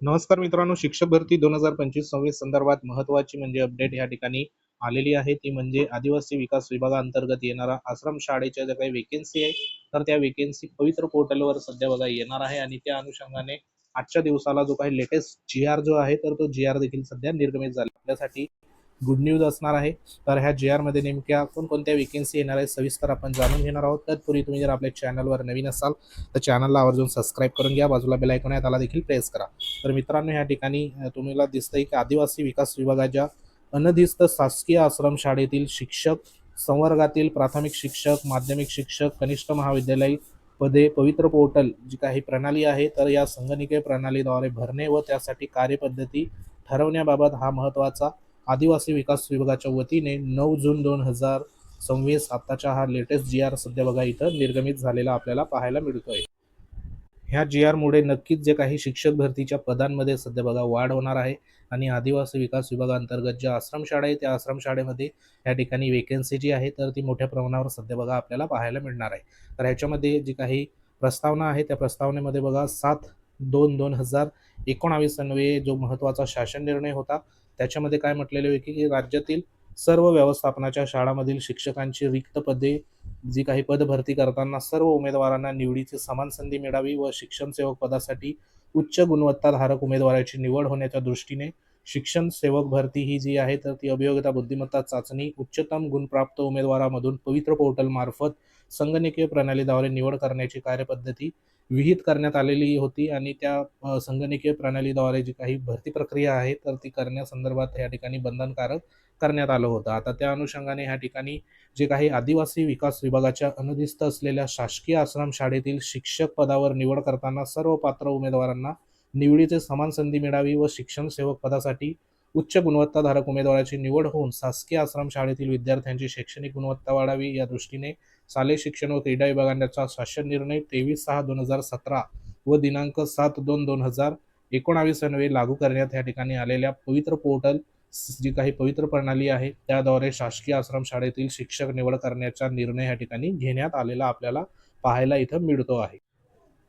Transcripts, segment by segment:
नमस्कार मित्रांनो, शिक्षक भरती 2025-26 संदर्भात महत्त्वाची म्हणजे अपडेट या ठिकाणी आलेली आहे. ती म्हणजे आदिवासी विकास विभागाअंतर्गत येणारा आश्रम शाळेच्या ज्या काही वेकेन्सी आहे, तर त्या वेकेन्सी पवित्र पोर्टलवर सध्या बघा येणार आहे आणि त्या अनुषंगाने आजच्या दिवसाला जो काही लेटेस्ट जी-आर जो आहे, तर तो जी-आर देखील सध्या निर्गमित झाला. आपल्यासाठी गुड न्यूज असणार आहे. तर ह्या जी-आरमध्ये नेमक्या कोणकोणत्या वेकेन्सी येणार आहे सविस्तर आपण जाणून घेणार आहोत. तत्पूर्वी तुम्ही जर आपल्या चॅनलवर नवीन असाल तर चॅनलला आवर्जून सबस्क्राईब करून घ्या. बाजूला बेल आयकॉन आहे त्याला देखील प्रेस करा. तर मित्रांनो, या ठिकाणी तुम्हाला दिसतंय की आदिवासी विकास विभागाच्या अनधिकृत शासकीय आश्रम शाळेतील शिक्षक संवर्गातील प्राथमिक शिक्षक, माध्यमिक शिक्षक, कनिष्ठ महाविद्यालय पदे पवित्र पोर्टल जी काही प्रणाली आहे, तर या संगणकीय प्रणालीद्वारे भरणे व त्यासाठी कार्यपद्धती ठरवण्याबाबत हा महत्त्वाचा आदिवासी विकास विभागाच्या वतीने 9 जून 2026 आताचा हा लेटेस्ट जी-आर सध्या बघा इथं निर्गमित झालेला आपल्याला पाहायला मिळतोय. ह्या जी-आरमुळे नक्कीच जे काही शिक्षक भरतीच्या पदांमध्ये सध्या बघा वाढ होणार आहे आणि आदिवासी विकास विभागाअंतर्गत ज्या आश्रमशाळा आहे त्या आश्रमशाळेमध्ये या ठिकाणी वेकेन्सी जी आहे तर ती मोठ्या प्रमाणावर सध्या बघा आपल्याला पाहायला मिळणार आहे. तर ह्याच्यामध्ये जी काही प्रस्तावना आहे त्या प्रस्तावनेमध्ये बघा 7/2/2019 अन्वये जो महत्त्वाचा शासन निर्णय होता त्याच्यामध्ये काय म्हटलेले आहे की राज्यातील सर्व व्यवस्थापनाच्या शाळांमधील शिक्षकांची रिक्त पदे जी काही पदभरती करताना सर्व उमेदवारांना निवडीची समान संधी मिळावी व शिक्षण सेवक पदासाठी उच्च गुणवत्ताधारक उमेदवाराची निवड होण्याच्या दृष्टीने शिक्षण सेवक भरती ही जी आहे तर ती अभियोग्यता बुद्धिमत्ता चाचणी उच्चतम गुणप्राप्त उमेदवारामधून पवित्र पोर्टल मार्फत संगणकीय प्रणालीद्वारे निवड करण्याची कार्यपद्धती विहित करण्यात आलेली होती आणि त्या संगणकीय प्रणालीद्वारे जी काही भरती प्रक्रिया आहे तर ती करण्यासंदर्भात या ठिकाणी बंधनकारक करण्यात आलं होतं. आता त्या अनुषंगाने ह्या ठिकाणी जे काही आदिवासी विकास विभागाच्या अनधिकृत असलेल्या शासकीय आश्रम शाळेतील शिक्षक पदावर निवड करताना सर्व पात्र उमेदवारांना निवडीचे समान संधी मिळावी व शिक्षण सेवक पदासाठी उच्च गुणवत्ताधारक उमेदवाराची निवड होऊन शासकीय आश्रम शाळेतील विद्यार्थ्यांची शैक्षणिक गुणवत्ता वाढावी या दृष्टीने शालेय शिक्षण व क्रीडा विभागाचा शासन निर्णय 23/6/2017 व दिनांक 7/2/2019 अन्वये लागू करण्यात या ठिकाणी आलेल्या पवित्र पोर्टल जी काही पवित्र प्रणाली आहे त्याद्वारे शासकीय आश्रमशाळेतील शिक्षक निवड करण्याचा निर्णय या ठिकाणी घेण्यात आलेला आपल्याला पाहायला इथं मिळतो आहे.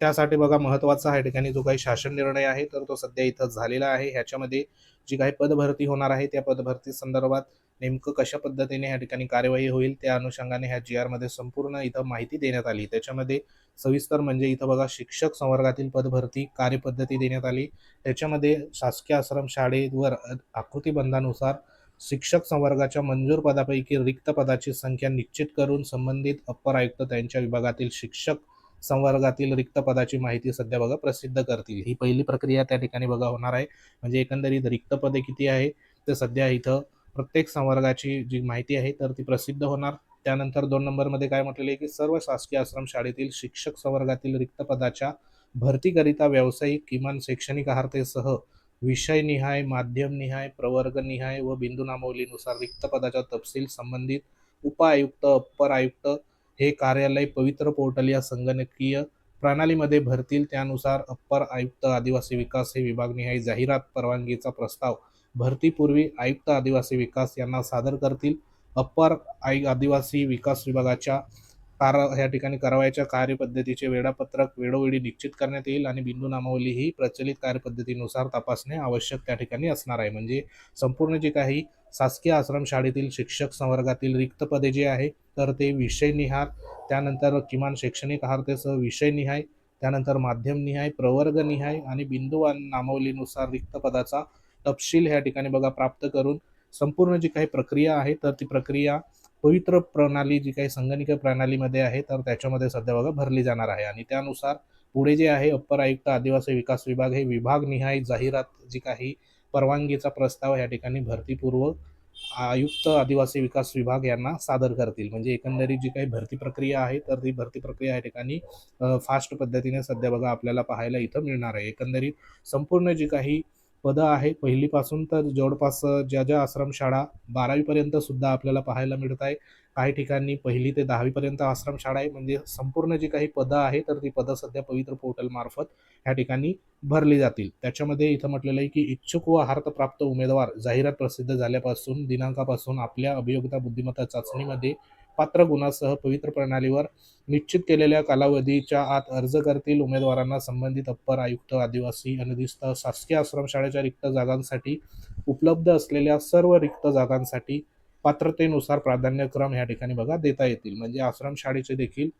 त्यासाठी बघा महत्त्वाचा या ठिकाणी जो काही शासन निर्णय आहे तर तो सध्या इथं झालेला आहे. ह्याच्यामध्ये जी काही पदभरती होणार आहे त्या पदभरती संदर्भात नेमकं कशा पद्धतीने ह्या ठिकाणी कार्यवाही होईल त्या अनुषंगाने ह्या जी-आरमध्ये संपूर्ण इथं माहिती देण्यात आली. त्याच्यामध्ये सविस्तर म्हणजे इथं बघा शिक्षक संवर्गातील पदभरती कार्यपद्धती देण्यात आली. त्याच्यामध्ये शासकीय आश्रम शाळेवर आकृतीबंधानुसार शिक्षक संवर्गाच्या मंजूर पदापैकी रिक्त पदाची संख्या निश्चित करून संबंधित अप्पर आयुक्त त्यांच्या विभागातील शिक्षक संवर्गातील रिक्त पदाची माहिती सध्या बघा प्रसिद्ध करतील. ही पहिली प्रक्रिया त्या ठिकाणी बघा होणार आहे. म्हणजे एकंदरीत रिक्त पदे किती आहे ते सध्या इथं प्रत्येक संवर्गाची जी माहिती आहे तर ती प्रसिद्ध होणार. त्यानंतर 2 नंबरमध्ये काय म्हटलेलं आहे की सर्व शासकीय आश्रम शाळेतील शिक्षक संवर्गातील रिक्त पदाच्या भरतीकरिता व्यावसायिक किमान शैक्षणिक अर्हतेसह विषयनिहाय, माध्यमनिहाय, प्रवर्गनिहाय व बिंदूनामावलीनुसार रिक्त पदाचा तपशील संबंधित उपआयुक्त, अप्पर आयुक्त हे कार्यालय पवित्र पोर्टल या संगणकीय प्रणालीमध्ये भरतील. त्यानुसार अप्पर आयुक्त आदिवासी विकास हे विभागनिहाय जाहिरात परवानगीचा प्रस्ताव भरतीपूर्वी आयुक्त आदिवासी विकास यांना सादर करतील. अप्पर आदिवासी विकास विभागाच्या या ठिकाणी कारवाईच्या कार्यपद्धतीचे वेळापत्रक वेळोवेळी निश्चित करण्यात येईल आणि बिंदू नामावली ही प्रचलित कार्यपद्धतीनुसार तपासणे आवश्यक त्या ठिकाणी असणार आहे. म्हणजे संपूर्ण जे काही शासकीय आश्रम शाळेतील शिक्षक संवर्गातील रिक्त पदे जे आहे तर ते विषयनिहाय, त्यानंतर किमान शैक्षणिक अर्हतेसह विषयनिहाय, त्यानंतर माध्यमनिहाय, प्रवर्गनिहाय आणि बिंदू नामावलीनुसार रिक्त पदाचा तपशील ह्या ठिकाणी बघा प्राप्त करून संपूर्ण जी काही प्रक्रिया आहे तर ती प्रक्रिया पवित्र प्रणाली जी काही संगणकीय प्रणालीमध्ये आहे तर त्याच्यामध्ये सध्या बघा भरली जाणार आहे आणि त्यानुसार पुढे जे आहे अप्पर आयुक्त आदिवासी विकास विभाग हे विभागनिहाय जाहिरात जी काही परवानगीचा प्रस्ताव या ठिकाणी भरतीपूर्व आयुक्त आदिवासी विकास विभाग यांना सादर करतील. म्हणजे एकंदरीत जी काही भरती प्रक्रिया आहे तर ती भरती प्रक्रिया या ठिकाणी फास्ट पद्धतीने सध्या बघा आपल्याला पाहायला इथं मिळणार आहे. एकंदरीत संपूर्ण जी काही पदं आहे पहिलीपासून तर जवळपास ज्या ज्या आश्रमशाळा 12वी पर्यंत सुद्धा आपल्याला पाहायला मिळत आहे. काही ठिकाणी 1ली ते 10वी पर्यंत आश्रमशाळा आहे. म्हणजे संपूर्ण जी काही पदं आहे तर ती पदं सध्या पवित्र पोर्टल मार्फत ह्या ठिकाणी भरली जातील. त्याच्यामध्ये इथं म्हटलेलं आहे की इच्छुक व अर्थप्राप्त उमेदवार जाहिरात प्रसिद्ध झाल्यापासून दिनांकापासून आपल्या अभियोग्यता बुद्धिमत्ता चाचणीमध्ये पात्र गुणासह पवित्र प्रणालीवर निश्चित केलेल्या कालावधीच्या आत अर्ज करतील उमेदवारांना संबंधित अप्पर आयुक्त आदिवासी अनुदिस्त शासकीय आश्रमशाळेच्या रिक्त जागांसाठी उपलब्ध असलेल्या सर्व रिक्त जागांसाठी पात्रतेनुसार प्राधान्यक्रम या ठिकाणी बघा देता येतील. म्हणजे आश्रमशाळेचे देखील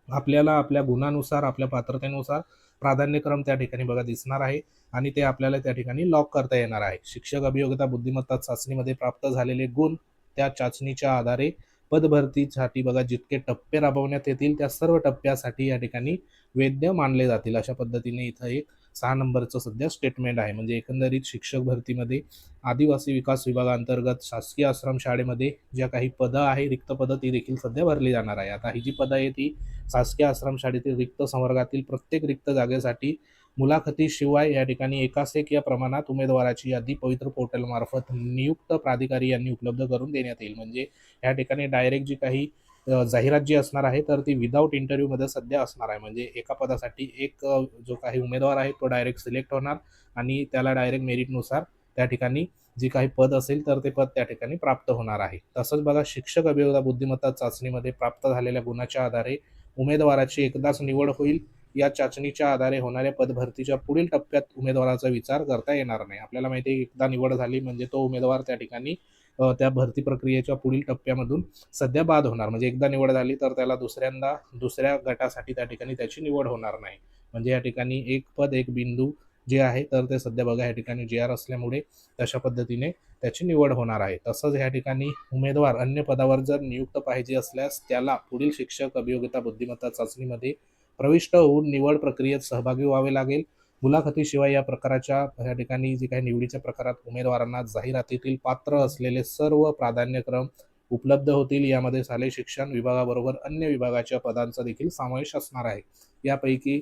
आपल्याला आपल्या गुणानुसार आपल्या पात्रतेनुसार प्राधान्यक्रम त्या ठिकाणी बघा दिसणार आहे आणि ते आपल्याला त्या ठिकाणी लॉक करता येणार आहे. शिक्षक अभियोग्यता बुद्धिमत्ता चाचणीमध्ये प्राप्त झालेले गुण त्या चाचणीच्या आधारे पदभरतीसाठी बघा जितके टप्पे राबवण्यात येतील त्या सर्व टप्प्यासाठी या ठिकाणी वैध मानले जातील. अशा पद्धतीने इथं एक 6 नंबरचं सध्या स्टेटमेंट आहे. म्हणजे एकंदरीत शिक्षक भरतीमध्ये आदिवासी विकास विभागाअंतर्गत शासकीय आश्रमशाळेमध्ये ज्या काही पदं आहे रिक्त पदं ती देखील सध्या भरली जाणार आहे. आता ही जी पदं आहे ती शासकीय आश्रमशाळेतील रिक्त संवर्गातील प्रत्येक रिक्त जागेसाठी मुलाखतीशिवाय या ठिकाणी एकास एक या प्रमाणात उमेदवाराची यादी पवित्र पोर्टलमार्फत नियुक्त प्राधिकारी यांनी उपलब्ध करून देण्यात येईल. म्हणजे या ठिकाणी डायरेक्ट जी काही जाहिरात जी असणार आहे तर ती विदाऊट इंटरव्ह्यूमध्ये सध्या असणार आहे. म्हणजे एका पदासाठी एक जो काही उमेदवार आहे तो डायरेक्ट सिलेक्ट होणार आणि त्याला डायरेक्ट मेरिटनुसार त्या ठिकाणी जी काही पद असेल तर ते पद त्या ठिकाणी प्राप्त होणार आहे. तसंच बघा शिक्षक अभियोग्यता बुद्धिमत्ता चाचणीमध्ये प्राप्त झालेल्या गुणाच्या आधारे उमेदवाराची एकदाच निवड होईल. या चाचणीच्या आधारे होणाऱ्या पदभरतीच्या पुढील टप्प्यात उमेदवाराचा विचार करता येणार नाही. आपल्याला माहिती आहे एकदा निवड झाली म्हणजे तो उमेदवार त्या ठिकाणी त्या भरती प्रक्रियेच्या पुढील टप्प्यामधून सध्या बाद होणार. म्हणजे एकदा निवड झाली तर त्याला दुसऱ्या गटासाठी त्या ठिकाणी त्याची निवड होणार नाही. म्हणजे या ठिकाणी एक पद एक बिंदू जे आहे तर ते सध्या बघा या ठिकाणी JR असल्यामुळे तशा पद्धतीने त्याची निवड होणार आहे. तसंच या ठिकाणी उमेदवार अन्य पदावर जर नियुक्त पाहिजे असल्यास त्याला पुढील शिक्षक अभियोग्यता बुद्धिमत्ता चाचणीमध्ये प्रविष्ट होऊन निवड प्रक्रियेत सहभागी व्हावे लागेल. मुलाखतीशिवाय या प्रकाराच्या या ठिकाणी जे काही निवडीच्या प्रकारात उमेदवारांना जाहिरातीतील पात्र असलेले सर्व प्राधान्यक्रम उपलब्ध होतील. यामध्ये शालेय शिक्षण विभागाबरोबर अन्य विभागाच्या पदांचा देखील समावेश असणार आहे. यापैकी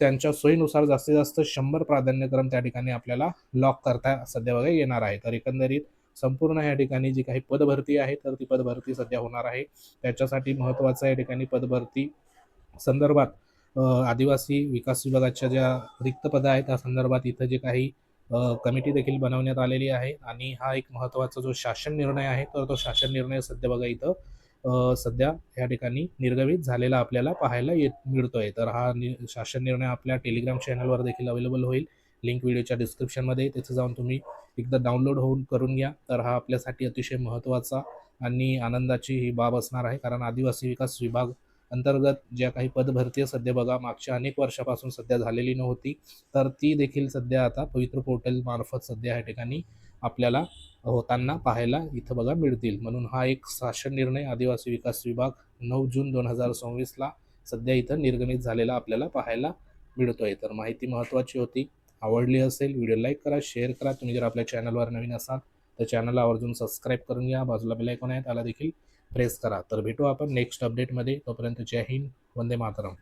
त्यांच्या सोयीनुसार जास्तीत जास्त 100 प्राधान्यक्रम त्या ठिकाणी आपल्याला लॉक करता सध्या बघा येणार आहे. तर एकंदरीत संपूर्ण या ठिकाणी जी काही पदभरती आहे तर ती पदभरती सध्या होणार आहे. त्याच्यासाठी महत्त्वाचं या ठिकाणी पदभरती संदर्भात आदिवासी विकास विभागाच्या ज्या रिक्त पदं आहेत त्या संदर्भात इथं जे काही कमिटी देखील बनवण्यात आलेली आहे आणि हा एक महत्त्वाचा जो शासन निर्णय आहे तर तो शासन निर्णय सध्या बघा इथं सध्या या ठिकाणी निर्गमित झालेला आपल्याला पाहायला मिळतोय. तर हा शासन निर्णय आपल्या टेलिग्राम चॅनलवर देखील अवेलेबल होईल. लिंक व्हिडिओच्या डिस्क्रिप्शनमध्ये तिथे जाऊन तुम्ही एकदा डाउनलोड करून घ्या. तर हा आपल्यासाठी अतिशय महत्त्वाचा आणि आनंदाची ही बाब असणार आहे. कारण आदिवासी विकास विभाग अंतर्गत ज्या काही पदभरती सध्या बघा मागच्या अनेक वर्षापासून सध्या झालेली नव्हती तर ती देखील सध्या आता पवित्र पोर्टल मार्फत सध्या या ठिकाणी आपल्याला होताना पाहायला इथं बघा मिळतील. म्हणून हा एक शासन निर्णय आदिवासी विकास विभाग 9 जून 2024ला सध्या इथं निर्गमित झालेला आपल्याला पाहायला मिळतोय. तर माहिती महत्त्वाची होती. आवडली असेल व्हिडिओ लाईक करा, शेअर करा. तुम्ही जर आपल्या चॅनलवर नवीन असाल तर चॅनलला आवर्जून सबस्क्राईब करून घ्या. बाजूला बेल आयकॉन आहे त्याला देखील प्रेस करा. तर भेटू आपण नेक्स्ट अपडेटमध्ये. तोपर्यंत जय हिंद, वंदे मातरम.